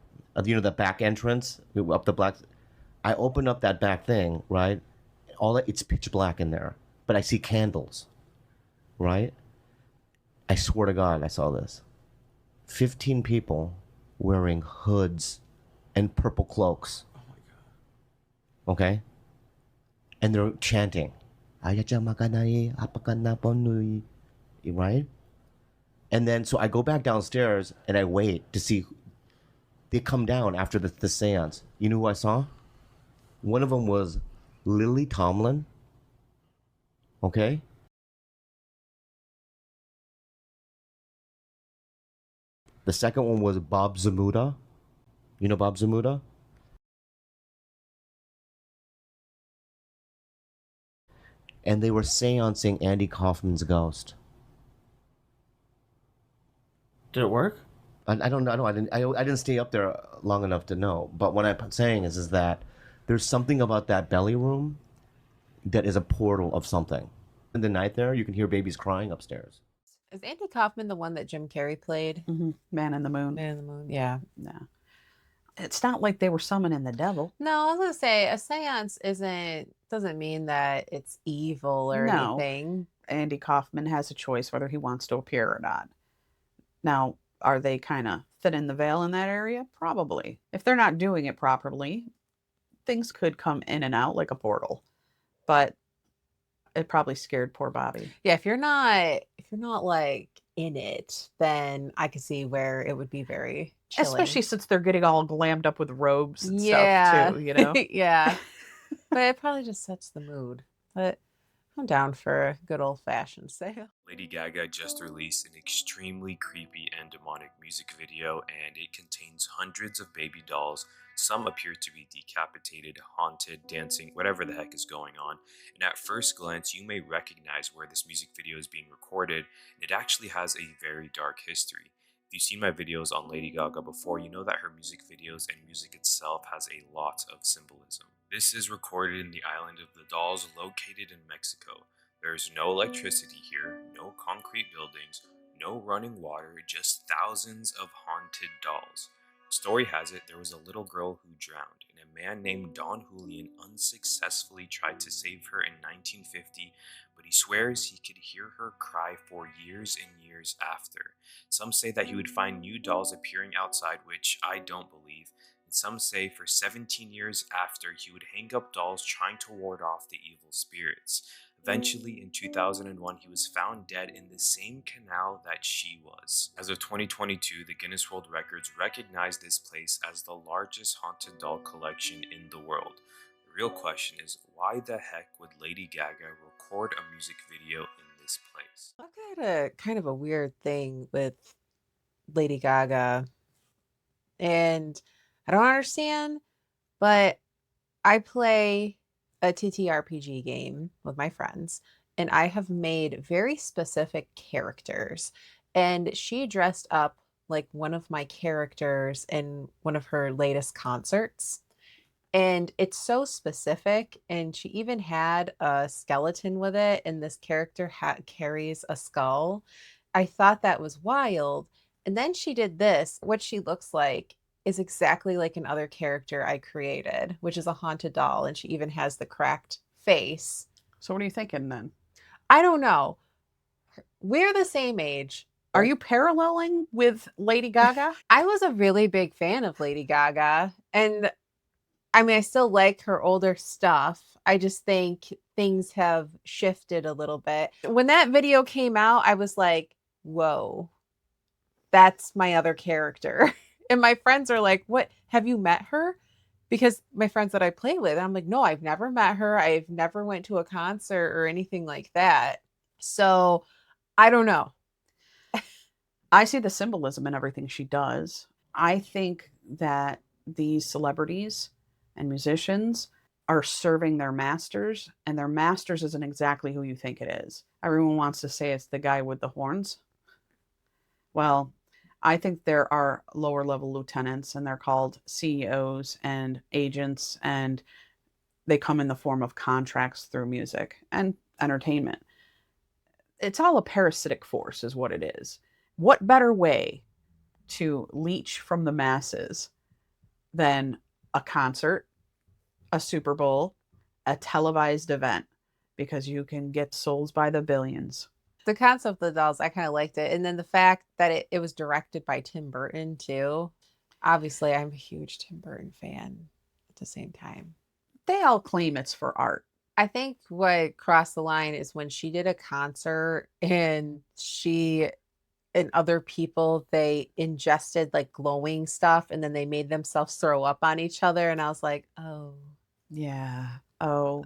[SPEAKER 22] You know, the back entrance, up the black. I opened up that back thing, right? It's pitch black in there, but I see candles, right? I swear to God, I saw this. 15 people wearing hoods and purple cloaks. Oh my God. Okay? And they're chanting. Right? And then, so I go back downstairs and I wait to see. They come down after the seance. You know who I saw? One of them was Lily Tomlin. Okay? The second one was Bob Zamuda. You know Bob Zamuda? And they were seancing Andy Kaufman's ghost.
[SPEAKER 21] Did it work?
[SPEAKER 22] I don't know. I didn't stay up there long enough to know. But what I'm saying is that there's something about that belly room that is a portal of something. In the night there, you can hear babies crying upstairs.
[SPEAKER 2] Is Andy Kaufman the one that Jim Carrey played?
[SPEAKER 1] Mm-hmm. Man in the Moon.
[SPEAKER 2] Man in the Moon, yeah.
[SPEAKER 1] No. It's not like they were summoning the devil.
[SPEAKER 2] No, I was gonna say a seance doesn't mean that it's evil or anything.
[SPEAKER 1] Andy Kaufman has a choice whether he wants to appear or not. Now, are they kind of thinning the veil in that area? Probably. If they're not doing it properly, things could come in and out like a portal. But it probably scared poor Bobby.
[SPEAKER 2] Yeah, if you're not like in it, then I could see where it would be very chilling.
[SPEAKER 1] Especially since they're getting all glammed up with robes and stuff too, you know?
[SPEAKER 2] Yeah. But it probably just sets the mood. But I'm down for a good old-fashioned sale.
[SPEAKER 23] Lady Gaga just released an extremely creepy and demonic music video, and it contains hundreds of baby dolls. Some appear to be decapitated, haunted, dancing, whatever the heck is going on. And at first glance, you may recognize where this music video is being recorded. It actually has a very dark history. If you've seen my videos on Lady Gaga before, you know that her music videos and music itself has a lot of symbolism. This is recorded in the island of the Dolls, located in Mexico. There is no electricity here, no concrete buildings, no running water, just thousands of haunted dolls. Story has it there was a little girl who drowned, and a man named Don Julian unsuccessfully tried to save her in 1950, but he swears he could hear her cry for years and years after. Some say that he would find new dolls appearing outside, which I don't believe. Some say for 17 years after, he would hang up dolls trying to ward off the evil spirits. Eventually, in 2001, he was found dead in the same canal that she was. As of 2022, the Guinness World Records recognized this place as the largest haunted doll collection in the world. The real question is, why the heck would Lady Gaga record a music video in this place?
[SPEAKER 2] I've got a kind of a weird thing with Lady Gaga, and I don't understand, but I play a TTRPG game with my friends, and I have made very specific characters. And she dressed up like one of my characters in one of her latest concerts. And it's so specific. And she even had a skeleton with it, and this character carries a skull. I thought that was wild. And then she did this. What she looks like is exactly like another character I created, which is a haunted doll. And she even has the cracked face.
[SPEAKER 1] So what are you thinking then?
[SPEAKER 2] I don't know. We're the same age.
[SPEAKER 1] Are you paralleling with Lady Gaga?
[SPEAKER 2] I was a really big fan of Lady Gaga. And I mean, I still like her older stuff. I just think things have shifted a little bit. When that video came out, I was like, whoa, that's my other character. And my friends are like, what? Have you met her? Because my friends that I play with, I'm like, no, I've never met her. I've never went to a concert or anything like that. So I don't know.
[SPEAKER 1] I see the symbolism in everything she does. I think that these celebrities and musicians are serving their masters, and their masters isn't exactly who you think it is. Everyone wants to say it's the guy with the horns. Well, I think there are lower level lieutenants, and they're called CEOs and agents, and they come in the form of contracts through music and entertainment. It's all a parasitic force is what it is. What better way to leech from the masses than a concert, a Super Bowl, a televised event, because you can get souls by the billions.
[SPEAKER 2] The concept of the dolls, I kind of liked it. And then the fact that it was directed by Tim Burton too. Obviously, I'm a huge Tim Burton fan at the same time.
[SPEAKER 1] They all claim it's for art.
[SPEAKER 2] I think what crossed the line is when she did a concert and she and other people, they ingested like glowing stuff and then they made themselves throw up on each other. And I was like, oh.
[SPEAKER 1] Yeah. Oh.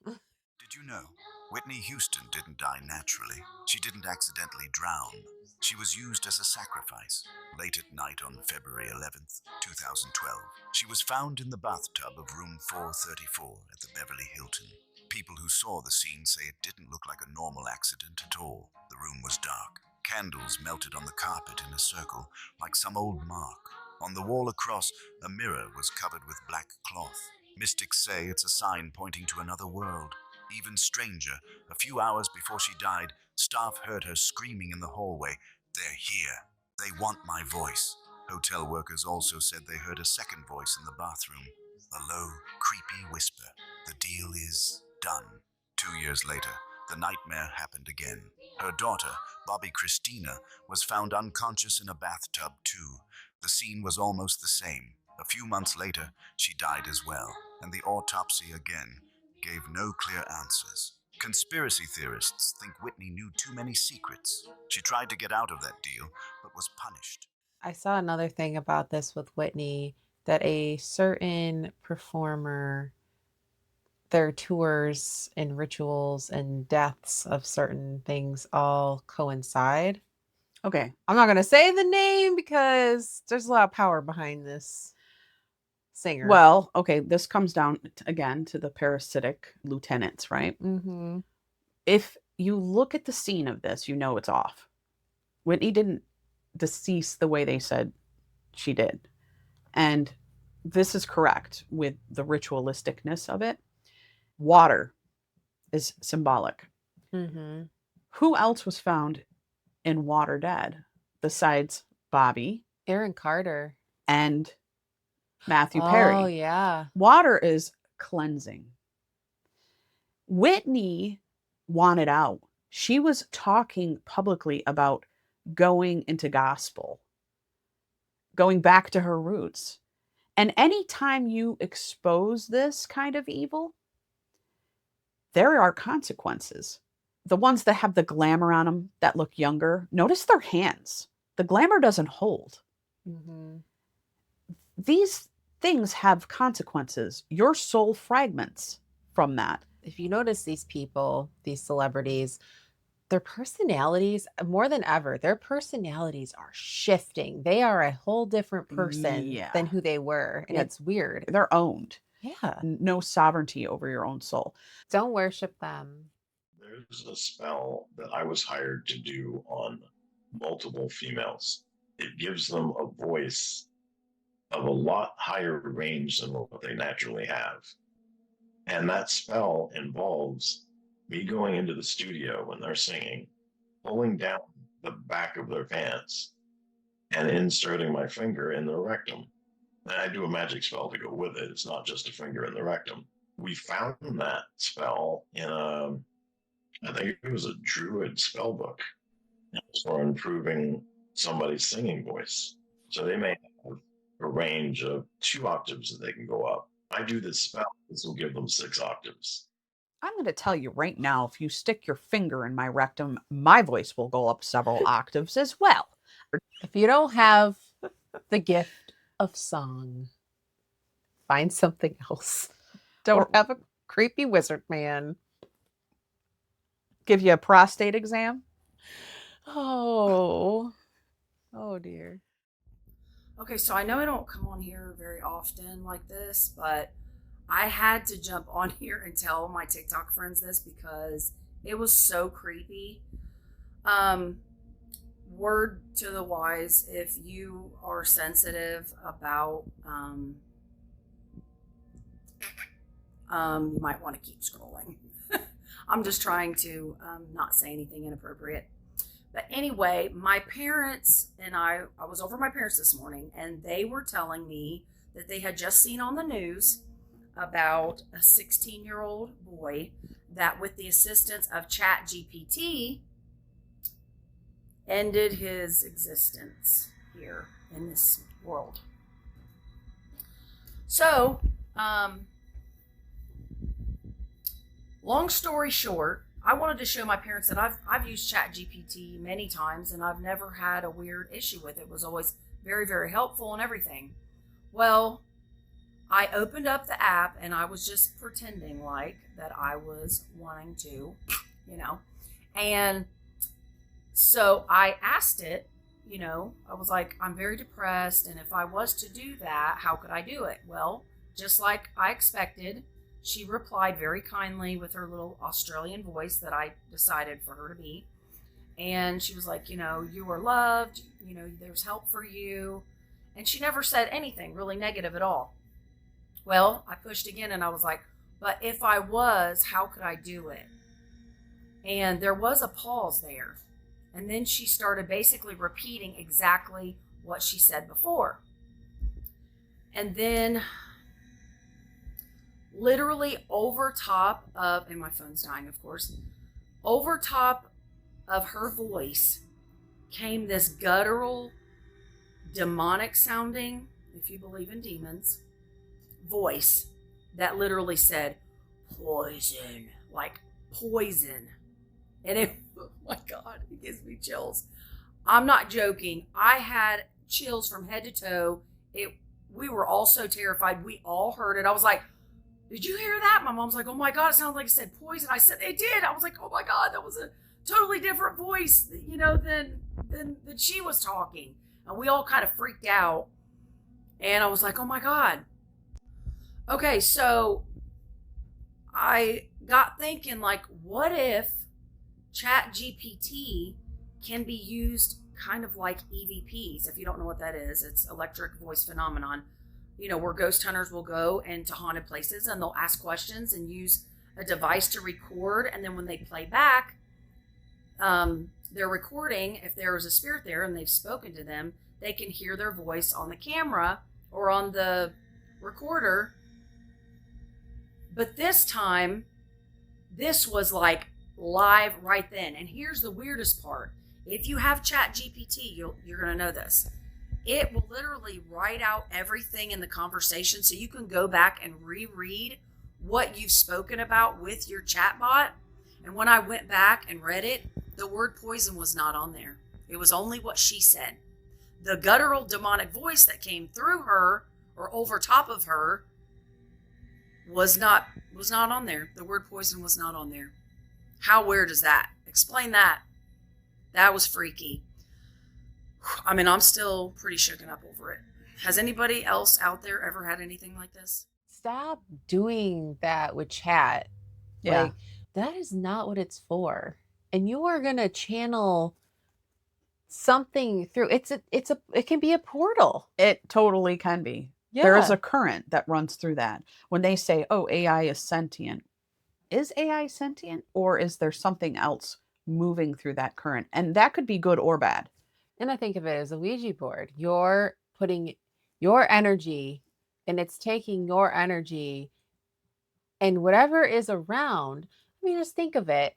[SPEAKER 3] Did you know Whitney Houston didn't die naturally? She didn't accidentally drown. She was used as a sacrifice. Late at night on February 11th, 2012, she was found in the bathtub of room 434 at the Beverly Hilton. People who saw the scene say it didn't look like a normal accident at all. The room was dark. Candles melted on the carpet in a circle, like some old mark. On the wall across, a mirror was covered with black cloth. Mystics say it's a sign pointing to another world. Even stranger, a few hours before she died, staff heard her screaming in the hallway, "They're here. They want my voice." Hotel workers also said they heard a second voice in the bathroom, a low, creepy whisper. The deal is done. 2 years later, the nightmare happened again. Her daughter, Bobby Christina, was found unconscious in a bathtub too. The scene was almost the same. A few months later, she died as well, and the autopsy again gave no clear answers. Conspiracy theorists think Whitney knew too many secrets. She tried to get out of that deal, but was punished.
[SPEAKER 2] I saw another thing about this with Whitney, that a certain performer, their tours and rituals and deaths of certain things all coincide.
[SPEAKER 1] Okay.
[SPEAKER 2] I'm not going to say the name because there's a lot of power behind this singer.
[SPEAKER 1] Well, okay, this comes down again to the parasitic lieutenants, right?
[SPEAKER 2] Mm-hmm.
[SPEAKER 1] If you look at the scene of this, you know it's off. Whitney didn't decease the way they said she did. And this is correct with the ritualisticness of it. Water is symbolic.
[SPEAKER 2] Mm-hmm.
[SPEAKER 1] Who else was found in water dead besides Bobby?
[SPEAKER 2] Aaron Carter.
[SPEAKER 1] And Matthew Perry.
[SPEAKER 2] Oh, yeah.
[SPEAKER 1] Water is cleansing. Whitney wanted out. She was talking publicly about going into gospel, going back to her roots. And anytime you expose this kind of evil, there are consequences. The ones that have the glamour on them that look younger, notice their hands. The glamour doesn't hold.
[SPEAKER 2] Mm-hmm.
[SPEAKER 1] These things have consequences. Your soul fragments from that.
[SPEAKER 2] If you notice these people, these celebrities, their personalities, more than ever, their personalities are shifting. They are a whole different person than who they were. And
[SPEAKER 1] Yeah.
[SPEAKER 2] it's weird.
[SPEAKER 1] They're owned.
[SPEAKER 2] Yeah.
[SPEAKER 1] No sovereignty over your own soul.
[SPEAKER 2] Don't worship them.
[SPEAKER 4] There's a spell that I was hired to do on multiple females. It gives them a voice of a lot higher range than what they naturally have. And that spell involves me going into the studio when they're singing, pulling down the back of their pants, and inserting my finger in their rectum. And I do a magic spell to go with it. It's not just a finger in the rectum. We found that spell in I think it was a druid spell book for improving somebody's singing voice. So they may have a range of 2 octaves that they can go up. I do this spell, this will give them 6 octaves.
[SPEAKER 1] I'm going to tell you right now, if you stick your finger in my rectum, my voice will go up several octaves as well.
[SPEAKER 2] If you don't have the gift of song, find something else. Don't have a creepy wizard man.
[SPEAKER 1] Give you a prostate exam?
[SPEAKER 2] Oh dear.
[SPEAKER 5] Okay, so I know I don't come on here very often like this, but I had to jump on here and tell my TikTok friends this because it was so creepy. Word to the wise, if you are sensitive about, you might want to keep scrolling. I'm just trying to not say anything inappropriate. But anyway, my parents and I was over at my parents this morning, and they were telling me that they had just seen on the news about a 16-year-old boy that, with the assistance of ChatGPT, ended his existence here in this world. So, long story short, I wanted to show my parents that I've used ChatGPT many times and I've never had a weird issue with it. It was always very, very helpful and everything. Well, I opened up the app and I was just pretending like that I was wanting to, and so I asked it, I was like, I'm very depressed, and if I was to do that, how could I do it? Well, just like I expected, she replied very kindly with her little Australian voice that I decided for her to be. And she was like, you are loved, there's help for you. And she never said anything really negative at all. Well, I pushed again and I was like, but if I was, how could I do it? And there was a pause there. And then she started basically repeating exactly what she said before. And then literally over top of, and my phone's dying, of course, over top of her voice came this guttural, demonic sounding, if you believe in demons, voice that literally said, poison, like poison. And it, oh my God, it gives me chills. I'm not joking. I had chills from head to toe. We were all so terrified. We all heard it. I was like, did you hear that? My mom's like, oh my God, it sounds like it said poison. I said, it did. I was like, oh my God, that was a totally different voice, than she was talking. And we all kind of freaked out. And I was like, oh my God. Okay, so I got thinking, like, what if ChatGPT can be used kind of like EVPs? If you don't know what that is, it's electric voice phenomenon. Where ghost hunters will go into haunted places and they'll ask questions and use a device to record. And then when they play back their recording, if there was a spirit there and they've spoken to them, they can hear their voice on the camera or on the recorder. But this time, this was like live right then. And here's the weirdest part. If you have ChatGPT, you're going to know this. It will literally write out everything in the conversation so you can go back and reread what you've spoken about with your chatbot. And when I went back and read it, the word poison was not on there. It was only what she said. The guttural demonic voice that came through her or over top of her was not on there. The word poison was not on there. How weird is that? Explain that. That was freaky. I mean, I'm still pretty shooken up over it. Has anybody else out there ever had anything like this?
[SPEAKER 2] Stop doing that with chat.
[SPEAKER 1] Yeah.
[SPEAKER 2] Like, that is not what it's for. And you are going to channel something through. It can be a portal.
[SPEAKER 1] It totally can be.
[SPEAKER 2] Yeah.
[SPEAKER 1] There is a current that runs through that. When they say, oh, AI is sentient, is AI sentient, or is there something else moving through that current? And that could be good or bad.
[SPEAKER 2] And I think of it as a Ouija board. You're putting your energy, and it's taking your energy, and whatever is around. I mean, just think of it.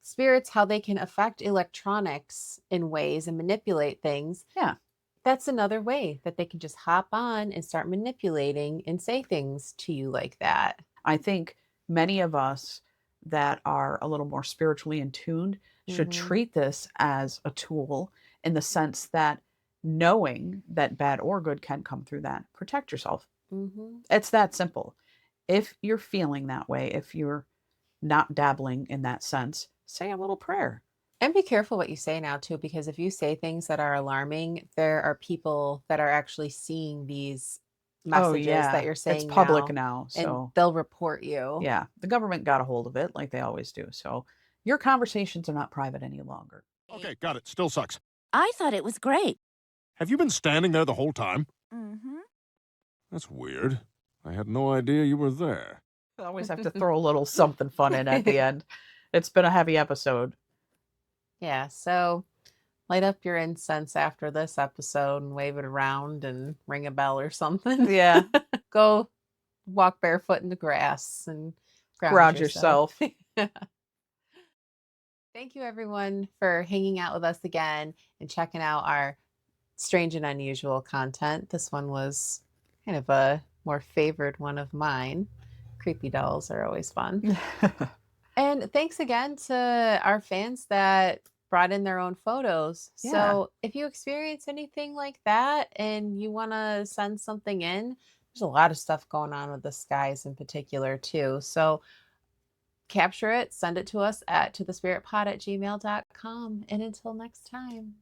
[SPEAKER 2] Spirits, how they can affect electronics in ways and manipulate things.
[SPEAKER 1] Yeah.
[SPEAKER 2] That's another way that they can just hop on and start manipulating and say things to you like that.
[SPEAKER 1] I think many of us that are a little more spiritually in tune should treat this as a tool, in the sense that knowing that bad or good can come through that, protect yourself. It's that simple. If you're feeling that way, if you're not dabbling in that sense, say a little prayer.
[SPEAKER 2] And be careful what you say now, too, because if you say things that are alarming, there are people that are actually seeing these messages that you're saying.
[SPEAKER 1] It's public now,
[SPEAKER 2] and
[SPEAKER 1] so
[SPEAKER 2] they'll report you.
[SPEAKER 1] Yeah, the government got a hold of it like they always do. So your conversations are not private any longer.
[SPEAKER 6] Okay, got it. Still sucks.
[SPEAKER 7] I thought it was great.
[SPEAKER 6] Have you been standing there the whole time?
[SPEAKER 7] Mm-hmm.
[SPEAKER 6] That's weird. I had no idea you were there.
[SPEAKER 1] I always have to throw a little something fun in at the end. It's been a heavy episode.
[SPEAKER 2] Yeah, so light up your incense after this episode and wave it around and ring a bell or something.
[SPEAKER 1] Yeah.
[SPEAKER 2] Go walk barefoot in the grass and
[SPEAKER 1] Ground yourself.
[SPEAKER 2] Thank you, everyone, for hanging out with us again and checking out our strange and unusual content. This one was kind of a more favored one of mine. Creepy dolls are always fun. And thanks again to our fans that brought in their own photos.
[SPEAKER 1] Yeah.
[SPEAKER 2] So if you experience anything like that and you want to send something in, there's a lot of stuff going on with the skies in particular too. So capture it, send it to us at tothespiritpod@gmail.com. And until next time.